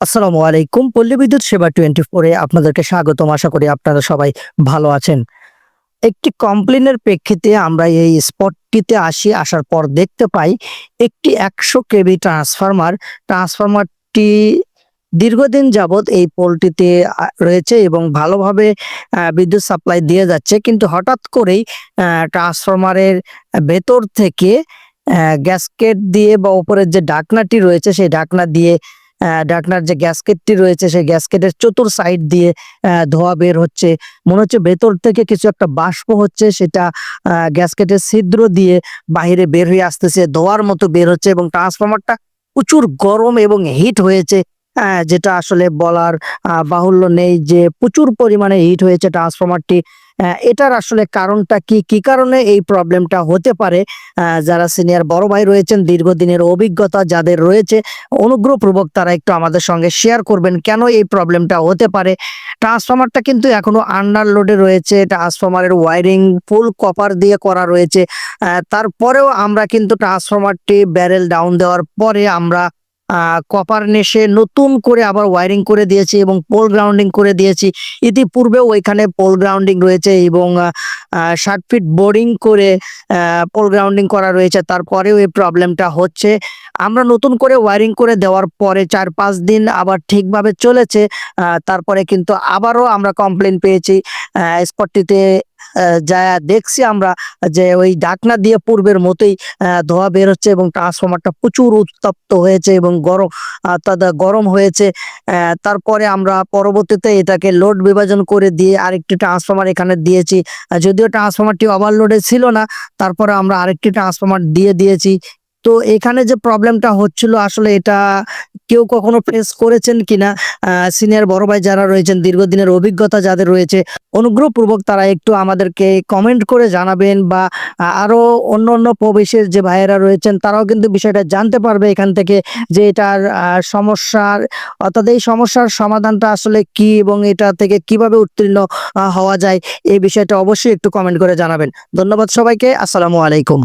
আসসালামু আলাইকুম। পল্লী বিদ্যুৎ সেবা 24 এ আপনাদেরকে স্বাগতম। আশা করি আপনারা সবাই ভালো আছেন। একটি কমপ্লেইনের প্রেক্ষিতে আমরা এই স্পটটিতে আসার পর দেখতে পাই একটি ১০০ কেভি ট্রান্সফরমারটি দীর্ঘদিন যাবৎ এই পোলটিতে রয়েছে এবং ভালোভাবে বিদ্যুৎ সাপ্লাই দিয়ে যাচ্ছে। কিন্তু হঠাৎ করেই ট্রান্সফরমারের ভেতর থেকে গ্যাসকেট দিয়ে বা উপরের যে ঢাকনাটি রয়েছে সেই ঢাকনা দিয়ে ঢাকনার যে গ্যাসকেটটি রয়েছে সেই গ্যাসকেটের চতুর সাইড দিয়ে ধোঁয়া বের হচ্ছে। মনে হচ্ছে ভেতর থেকে কিছু একটা বাষ্প হচ্ছে, সেটা গ্যাসকেটের ছিদ্র দিয়ে বাহিরে বের হয়ে আসতেছে, ধোঁয়ার মতো বের হচ্ছে এবং ট্রান্সফরমারটা প্রচুর গরম এবং হিট হয়েছে। যেটা আসলে বলার বাহুল্য নেই যে প্রচুর পরিমাণে হিট হয়েছে ট্রান্সফরমারটি। এটার আসলে কারণটা কি? কি কারণে এই প্রবলেমটা হতে পারে? যারা সিনিয়র বড় ভাই রয়েছেন, দীর্ঘদিনের অভিজ্ঞতা যাদের রয়েছে, অনুগ্রহপূর্বক তারা একটু আমাদের সঙ্গে শেয়ার করবেন কেন এই প্রবলেমটা হতে পারে। ট্রান্সফরমারটা কিন্তু এখনো আন্ডারলোডে রয়েছে। ট্রান্সফরমারের ওয়ারিং ফুল কপার দিয়ে করা রয়েছে। তারপরেও আমরা কিন্তু ট্রান্সফরমারটি ব্যারেল ডাউন দেওয়ার পরে আমরা কপার নেসে নতুন করে আবার ওয়ারিং করে দিয়েছি এবং পোল গ্রাউন্ডিং করে দিয়েছি। ইতিপূর্বেও ওইখানে পোল গ্রাউন্ডিং রয়েছে এবং ৬০ ফিট বোরিং করে পোল গ্রাউন্ডিং করা রয়েছে। তারপরেও এই প্রবলেমটা হচ্ছে। আমরা নতুন করে ওয়ারিং করে দেওয়ার পরে ৪-৫ দিন আবার ঠিকভাবে চলেছে। তারপরে কিন্তু আবারও আমরা কমপ্লেইন পেয়েছি। স্পটটিতে যায়া দেখছি আমরা যে ওই ঢাকনা দিয়ে পূর্বের মতোই ধোঁয়া বের হচ্ছে এবং ট্রান্সফরমারটা প্রচুর উত্তপ্ত হয়েছে এবং গরম হয়েছে। তারপরে আমরা পরবর্তীতে এটাকে লোড বিভাজন করে দিয়ে আরেকটি ট্রান্সফরমার এখানে দিয়েছি। যদিও ট্রান্সফরমারটি ওভারলোডে ছিল না, তারপরে আমরা আরেকটি ট্রান্সফরমার দিয়েছি। তো এখানে যে প্রবলেমটা হচ্ছিল আসলে এটা কেউ কখনো ফেস করেছেন কিনা, সিনিয়র বড় ভাই যারা রয়েছেন, দীর্ঘদিনের অভিজ্ঞতা যাদের রয়েছে, অনুগ্রহপূর্বক তারা একটু আমাদেরকে কমেন্ট করে জানাবেন বা আরো অন্য প্রবেশের যে ভাইয়েরা রয়েছেন তারাও কিন্তু বিষয়টা জানতে পারবে এখান থেকে যে এটার সমস্যার অর্থাৎ এই সমস্যার সমাধানটা আসলে কি এবং এটা থেকে কিভাবে উত্তীর্ণ হওয়া যায়। এই বিষয়টা অবশ্যই একটু কমেন্ট করে জানাবেন। ধন্যবাদ সবাইকে। আসসালামু আলাইকুম।